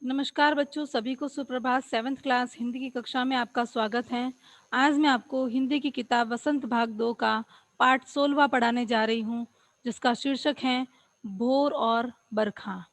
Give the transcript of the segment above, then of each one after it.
नमस्कार बच्चों, सभी को सुप्रभात। 7th क्लास हिंदी की कक्षा में आपका स्वागत है। आज मैं आपको हिंदी की किताब वसंत भाग 2 का पाठ 16वां पढ़ाने जा रही हूँ, जिसका शीर्षक है भोर और बरखा।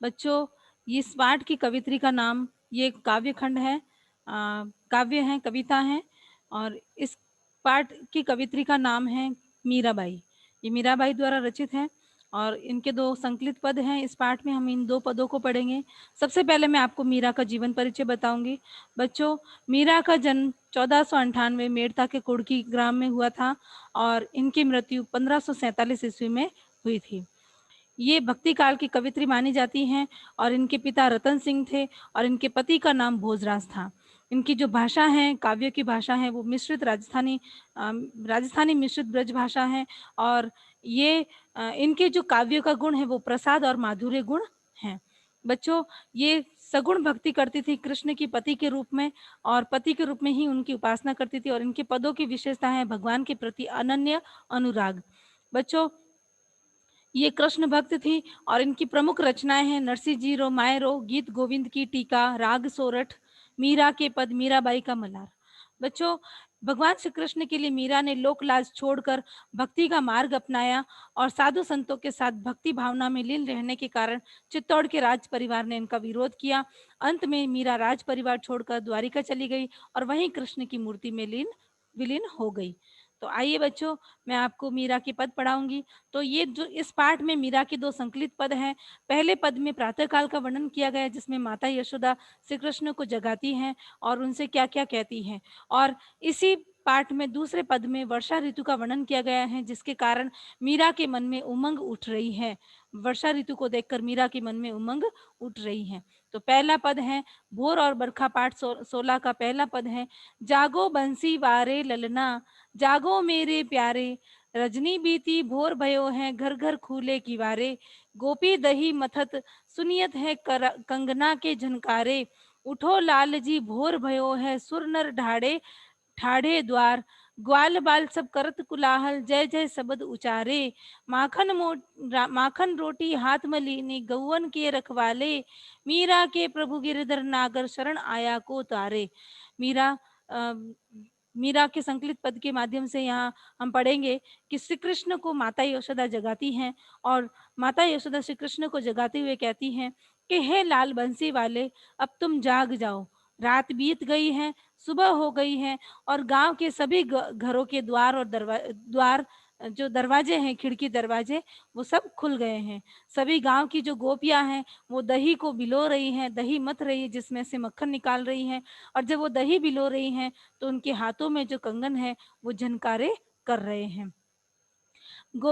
बच्चों, इस पाठ की कवित्री का नाम, ये काव्य खंड है, काव्य है, कविता है, और इस पाठ की कवित्री का नाम है मीराबाई। ये मीराबाई द्वारा रचित है और इनके 2 संकलित पद हैं। इस पाठ में हम इन 2 पदों को पढ़ेंगे। सबसे पहले मैं आपको मीरा का जीवन परिचय बताऊंगी। बच्चों, मीरा का जन्म 1498 मेड़ता के कुड़की ग्राम में हुआ था और इनकी मृत्यु 1547 ईस्वी में हुई थी। ये भक्ति काल की कवित्री मानी जाती हैं और इनके पिता रतन सिंह थे और इनके पति का नाम भोजराज था। इनकी जो भाषा है, काव्य की भाषा है, वो मिश्रित राजस्थानी मिश्रित ब्रज भाषा है और ये इनके जो काव्य का गुण है वो प्रसाद और माधुर्य गुण हैं। बच्चों, ये सगुण भक्ति करती थी कृष्ण की पति के रूप में और पति के रूप में ही उनकी उपासना करती थी और इनके पदों की विशेषता है भगवान के प्रति अनन्य अनुराग। बच्चों, ये कृष्ण भक्त थी और इनकी प्रमुख रचनाएं हैं नरसिंह जी रो, माय रो, गीत गोविंद की टीका, राग सोरठ, मीरा के पद, मीराबाई का मल्हार। बच्चों, भगवान श्री कृष्ण के लिए मीरा ने लोक लाज छोड़कर भक्ति का मार्ग अपनाया और साधु संतों के साथ भक्ति भावना में लीन रहने के कारण चित्तौड़ के राज परिवार ने इनका विरोध किया। अंत में मीरा राज परिवार छोड़कर द्वारिका चली गई और वहीं कृष्ण की मूर्ति में विलीन हो गई। तो आइए बच्चों, मैं आपको मीरा के पद पढ़ाऊंगी। तो ये जो इस पाठ में मीरा के 2 संकलित पद हैं। पहले पद में प्रातः काल का वर्णन किया गया है, जिसमें माता यशोदा श्री कृष्ण को जगाती हैं और उनसे क्या-क्या कहती हैं। और इसी पाठ में दूसरे पद में वर्षा ऋतु का वर्णन किया गया है, जिसके कारण मीरा के मन में उमंग उठ रही है। वर्षा ऋतु को देखकर मीरा के मन में उमंग उठ रही है। तो पहला पद है भोर और बरखा, पाठ 16 का पहला पद है, जागो बंसी वारे ललना, जागो मेरे प्यारे, रजनी बीती भोर भयो है, घर घर खूले किवारे, गोपी दही मथत सुनियत है कंगना के झनकारे, उठो लाल जी भोर भयो है, सुर नर ढाड़े ठाढ़े द्वार, ग्वाल बाल सब करत कुलाहल, जय जय शब्द उचारे, माखन रोटी हाथ में लीनी, गौवन के रखवाले, मीरा के प्रभु गिरधर नागर, शरण आया को तारे। मीरा अ, मीरा के संकलित पद के माध्यम से यहाँ हम पढ़ेंगे कि श्री कृष्ण को माता यशोदा जगाती हैं और माता यशोदा श्री कृष्ण को जगाते हुए कहती हैं कि हे लाल बंसी वाले, अब तुम जाग जाओ, रात बीत गई है, सुबह हो गई है और गांव के सभी घरों के द्वार और द्वार, जो दरवाजे हैं, खिड़की दरवाजे, वो सब खुल गए हैं। सभी गांव की जो गोपियां हैं वो दही को बिलो रही हैं, दही मथ रही है जिसमें से मक्खन निकाल रही हैं और जब वो दही बिलो रही हैं तो उनके हाथों में जो कंगन है वो झनकारे कर रहे हैं।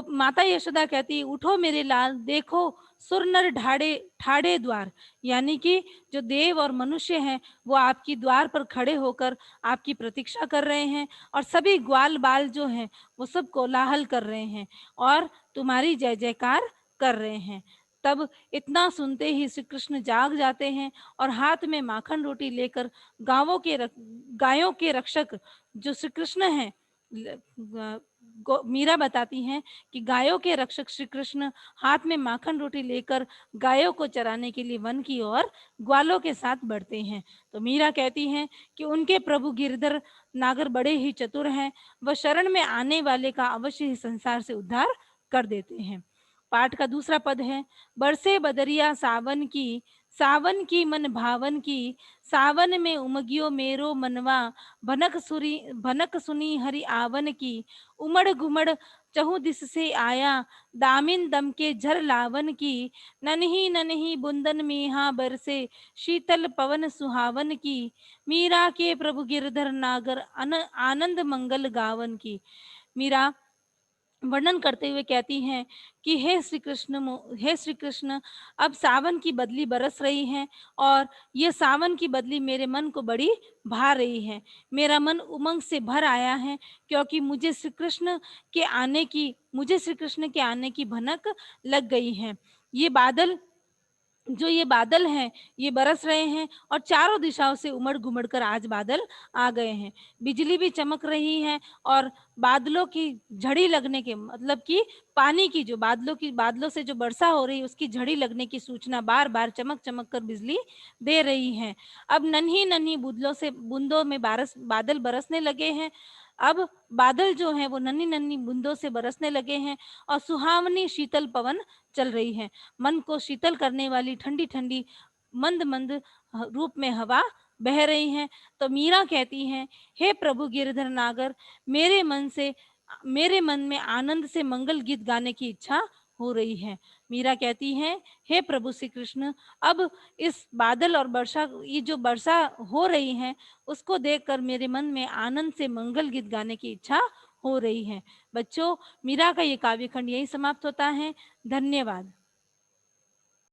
माता यशोदा कहती, उठो मेरे लाल, देखो सुर नर ढाड़े ठाड़े द्वार, यानी कि जो देव और मनुष्य हैं वो आपकी द्वार पर खड़े होकर आपकी प्रतीक्षा कर रहे हैं और सभी ग्वाल बाल जो हैं वो सब कोलाहल कर रहे हैं और तुम्हारी जय जयकार कर रहे हैं। तब इतना सुनते ही श्री कृष्ण जाग जाते हैं और हाथ में माखन रोटी लेकर गायों के रक्षक जो श्री कृष्ण हैं, मीरा बताती हैं कि गायों के रक्षक श्री कृष्ण हाथ में माखन रोटी लेकर गायों को चराने के लिए वन की ओर ग्वालों के साथ बढ़ते हैं। तो मीरा कहती हैं कि उनके प्रभु गिरधर नागर बड़े ही चतुर हैं, वह शरण में आने वाले का अवश्य ही संसार से उद्धार कर देते हैं। पाठ का दूसरा पद है, बरसे बदरिया सावन की मन भावन की, सावन में उमगियो मेरो मनवा, भनक सुनी हरि आवन की, उमड़ घुमड़ चहु दिस से आया, दामिन दम के झर लावन की, नन्ही नन्ही बुंदन मेहा बरसे, शीतल पवन सुहावन की, मीरा के प्रभु गिरधर नागर आनंद मंगल गावन की। मीरा वर्णन करते हुए कहती हैं कि हे श्री कृष्ण, अब सावन की बदली बरस रही है और ये सावन की बदली मेरे मन को बड़ी भा रही है। मेरा मन उमंग से भर आया है क्योंकि मुझे श्री कृष्ण के आने की भनक लग गई है। ये बादल जो ये बादल हैं, ये बरस रहे हैं और चारों दिशाओं से उमड़-घुमड़ कर आज बादल आ गए हैं। बिजली भी चमक रही है और बादलों की झड़ी लगने के मतलब कि पानी की जो बादलों से जो वर्षा हो रही है, उसकी झड़ी लगने की सूचना बार-बार चमक-चमक कर बिजली दे रही है। अब नन्ही-नन्ही बूंदों में बादल बरसने लगे हैं। अब बादल जो हैं, वो नन्ही-नन्ही बूंदों से बरसने लगे हैं और सुहावनी शीतल पवन चल रही है। मन को शीतल करने वाली ठंडी-ठंडी, मंद-मंद रूप में हवा बह रही हैं। तो मीरा कहती हैं, हे प्रभु गिरधर नागर, मेरे मन से मेरे मन में आनंद से मंगल गीत गाने की इच्छा हो रही है। मीरा कहती हैं, हे प्रभु श्री कृष्ण, अब इस बादल और ये जो वर्षा हो रही है, उसको देखकर मेरे मन में आनंद से मंगल गीत गाने की इच्छा हो रही है। बच्चों, मीरा का ये काव्य खंड यहीं समाप्त होता है। धन्यवाद।